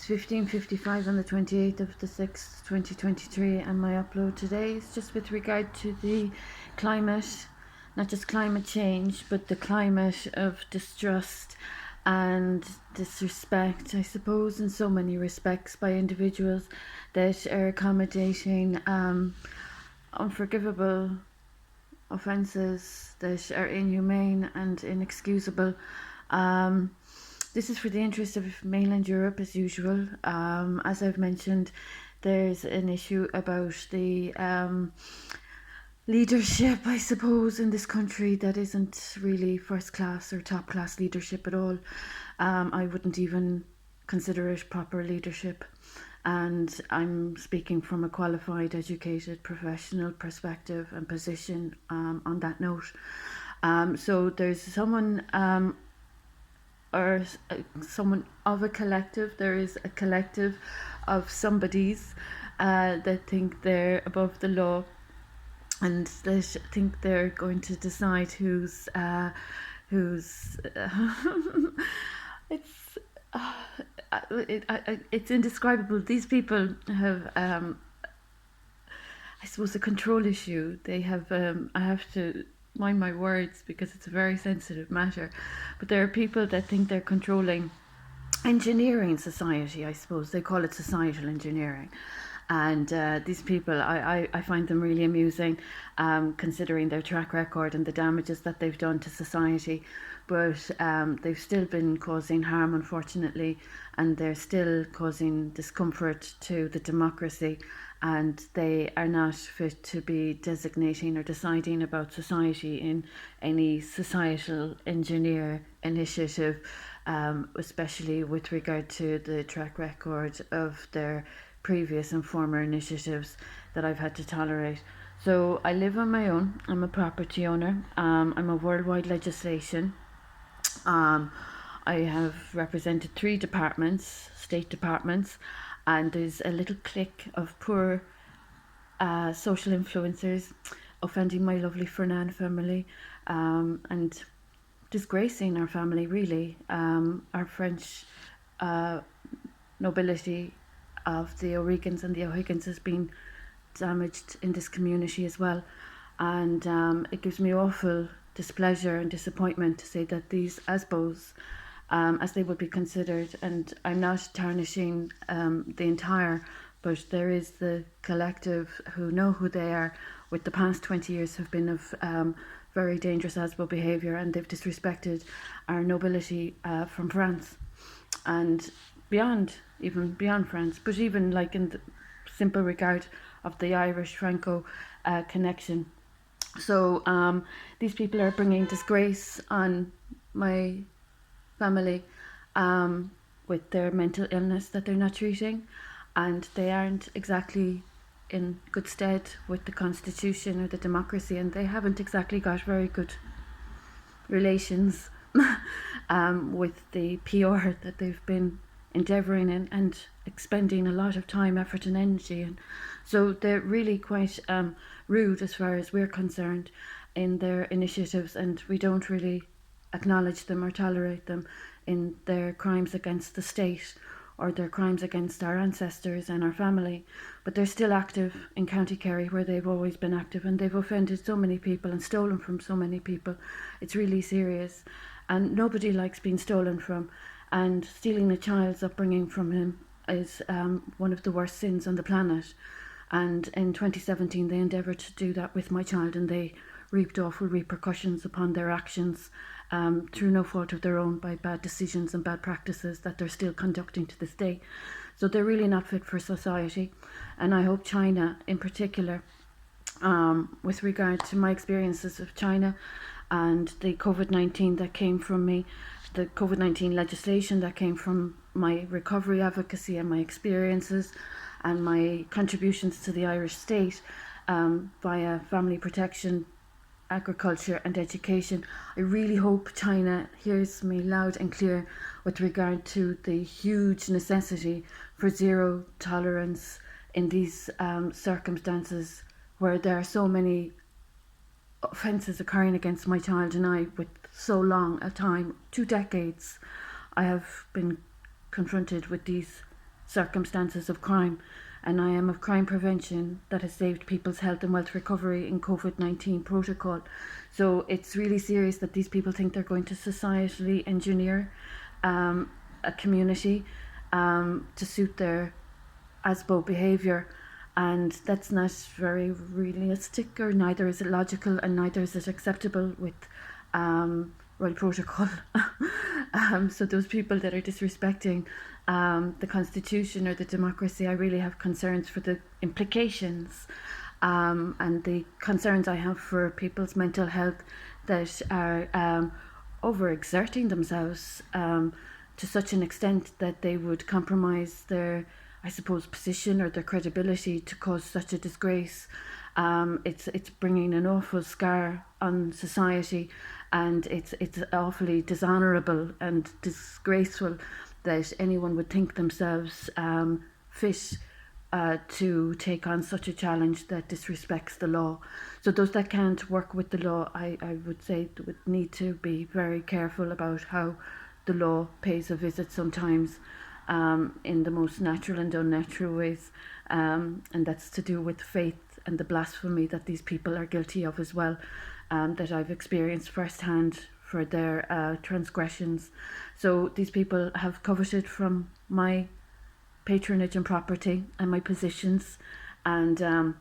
15:55 on the 28th of the 6th, 2023, and my upload today is just with regard to the climate, not just climate change, but the climate of distrust and disrespect, I suppose, in so many respects by individuals that are accommodating unforgivable offences that are inhumane and inexcusable. This is for the interest of mainland Europe as usual. As I've mentioned, there's an issue about the leadership, I suppose, in this country that isn't really first class or top class leadership at all. I wouldn't even consider it proper leadership. And I'm speaking from a qualified, educated, professional perspective and position on that note. So there's someone or someone of a collective. There is a collective of somebodies that think they're above the law and that think they're going to decide who's it's indescribable. These people have I suppose a control issue. They have I have to mind my words because it's a very sensitive matter, but there are people that think they're controlling engineering society. I suppose they call it societal engineering. And these people, I find them really amusing, considering their track record and the damages that they've done to society. But they've still been causing harm, unfortunately, and they're still causing discomfort to the democracy. And they are not fit to be designating or deciding about society in any societal engineer initiative, especially with regard to the track record of their previous and former initiatives that I've had to tolerate. So I live on my own. I'm a property owner. I'm a worldwide legislation. I have represented 3 departments, state departments, and there's a little clique of poor social influencers offending my lovely Fernan family and disgracing our family, really. Our French nobility of the O'Regans and the O'Higgins has been damaged in this community as well. And it gives me awful displeasure and disappointment to say that these ASBOs, as they would be considered, and I'm not tarnishing the entire, but there is the collective who know who they are, with the past 20 years have been of very dangerous ASBO behaviour, and they've disrespected our nobility from France and beyond, even beyond France, but even like in the simple regard of the Irish Franco connection. So these people are bringing disgrace on my family with their mental illness that they're not treating, and they aren't exactly in good stead with the constitution or the democracy, and they haven't exactly got very good relations with the PR that they've been endeavouring in and expending a lot of time, effort and energy. And so they're really quite rude as far as we're concerned in their initiatives, and we don't really acknowledge them or tolerate them in their crimes against the state or their crimes against our ancestors and our family. But they're still active in County Kerry, where they've always been active, and they've offended so many people and stolen from so many people. It's really serious, and nobody likes being stolen from, and stealing a child's upbringing from him is one of the worst sins on the planet. And in 2017 they endeavoured to do that with my child, and they reaped awful repercussions upon their actions through no fault of their own, by bad decisions and bad practices that they're still conducting to this day. So they're really not fit for society. And I hope China in particular, with regard to my experiences of China and the COVID-19 that came from me, the COVID-19 legislation that came from my recovery advocacy and my experiences and my contributions to the Irish state via family protection, agriculture and education. I really hope China hears me loud and clear with regard to the huge necessity for zero tolerance in these circumstances where there are so many offences occurring against my child and I with so long a time, 2 decades. I have been confronted with these circumstances of crime, and I am of crime prevention that has saved people's health and wealth recovery in COVID-19 protocol. So it's really serious that these people think they're going to societally engineer a community to suit their ASBO behaviour, and that's not very realistic, or neither is it logical, and neither is it acceptable with Royal Protocol. So those people that are disrespecting the Constitution or the democracy, I really have concerns for the implications and the concerns I have for people's mental health that are overexerting themselves to such an extent that they would compromise their, I suppose, position or their credibility to cause such a disgrace. It's bringing an awful scar on society, and it's awfully dishonourable and disgraceful that anyone would think themselves fit to take on such a challenge that disrespects the law. So those that can't work with the law, I would say, would need to be very careful about how the law pays a visit sometimes, in the most natural and unnatural ways, and that's to do with faith and the blasphemy that these people are guilty of as well, that I've experienced firsthand for their transgressions. So these people have coveted from my patronage and property and my positions, and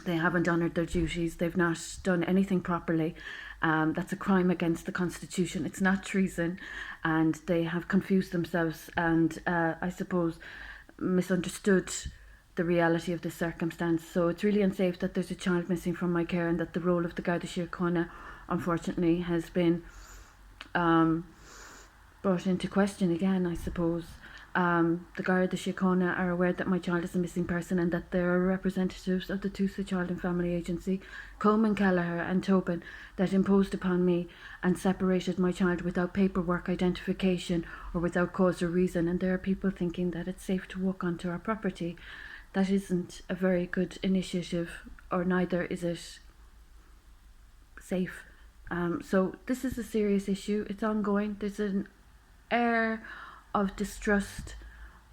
they haven't honoured their duties. They've not done anything properly. That's a crime against the Constitution. It's not treason, and they have confused themselves and I suppose misunderstood the reality of the circumstance. So it's really unsafe that there's a child missing from my care, and that the role of the Garda Síochána, unfortunately, has been brought into question again, I suppose. The Garda Síochána are aware that my child is a missing person, and that there are representatives of the Tusa Child and Family Agency, Coleman Kelleher and Tobin, that imposed upon me and separated my child without paperwork identification or without cause or reason. And there are people thinking that it's safe to walk onto our property. That isn't a very good initiative, or neither is it safe. So this is a serious issue. It's ongoing. There's an air of distrust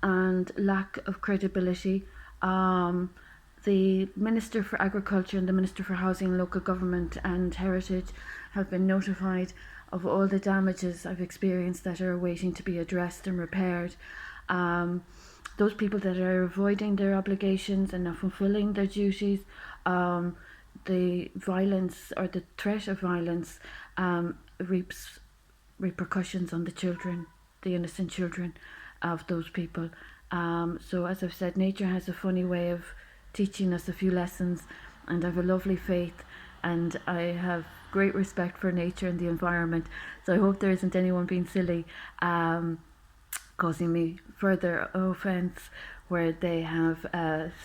and lack of credibility. The Minister for Agriculture and the Minister for Housing and Local Government and Heritage have been notified of all the damages I've experienced that are waiting to be addressed and repaired. Those people that are avoiding their obligations and not fulfilling their duties, the violence or the threat of violence reaps repercussions on the children, the innocent children of those people. So as I've said, nature has a funny way of teaching us a few lessons, and I have a lovely faith, and I have great respect for nature and the environment. So I hope there isn't anyone being silly, causing me further offence where they have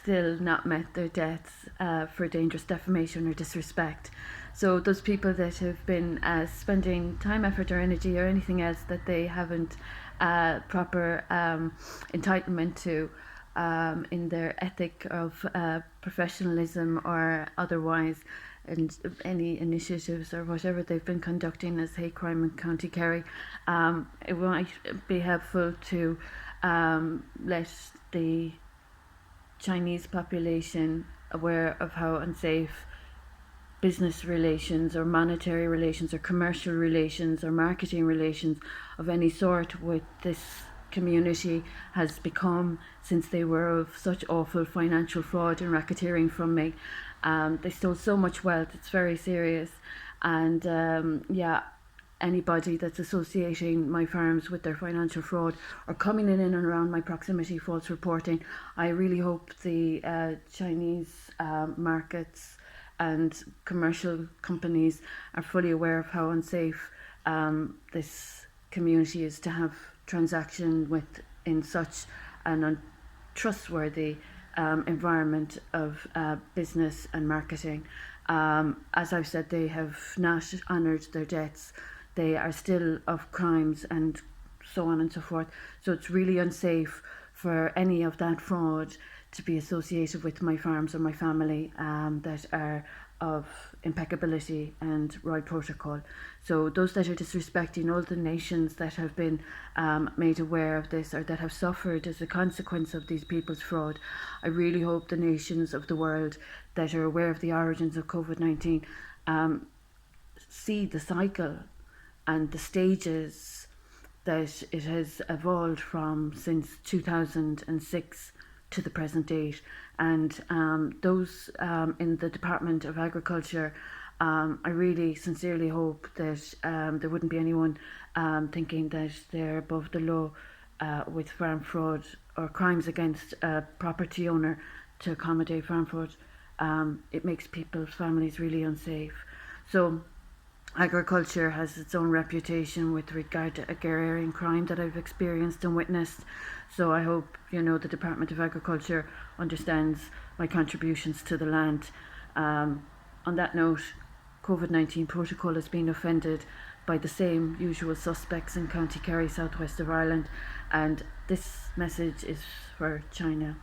still not met their debts for dangerous defamation or disrespect. So those people that have been spending time, effort or energy or anything else that they haven't proper entitlement to in their ethic of professionalism or otherwise, and any initiatives or whatever they've been conducting as hate crime in County Kerry, it might be helpful to let the Chinese population aware of how unsafe business relations or monetary relations or commercial relations or marketing relations of any sort with this community has become since they were of such awful financial fraud and racketeering from me. They stole so much wealth. It's very serious, and anybody that's associating my farms with their financial fraud or coming in and around my proximity false reporting, I really hope the Chinese markets and commercial companies are fully aware of how unsafe this community is to have transaction with in such an untrustworthy environment of business and marketing. As I've said, they have not honoured their debts. They are still of crimes and so on and so forth. So it's really unsafe for any of that fraud to be associated with my farms or my family that are of impeccability and right protocol. So those that are disrespecting all the nations that have been made aware of this or that have suffered as a consequence of these people's fraud, I really hope the nations of the world that are aware of the origins of COVID-19 see the cycle and the stages that it has evolved from since 2006 to the present date. And those in the Department of Agriculture, I really sincerely hope that there wouldn't be anyone thinking that they're above the law with farm fraud or crimes against a property owner to accommodate farm fraud. It makes people's families really unsafe. So agriculture has its own reputation with regard to agrarian crime that I've experienced and witnessed. So I hope, the Department of Agriculture understands my contributions to the land. On that note, COVID-19 protocol has been offended by the same usual suspects in County Kerry, southwest of Ireland, and this message is for China.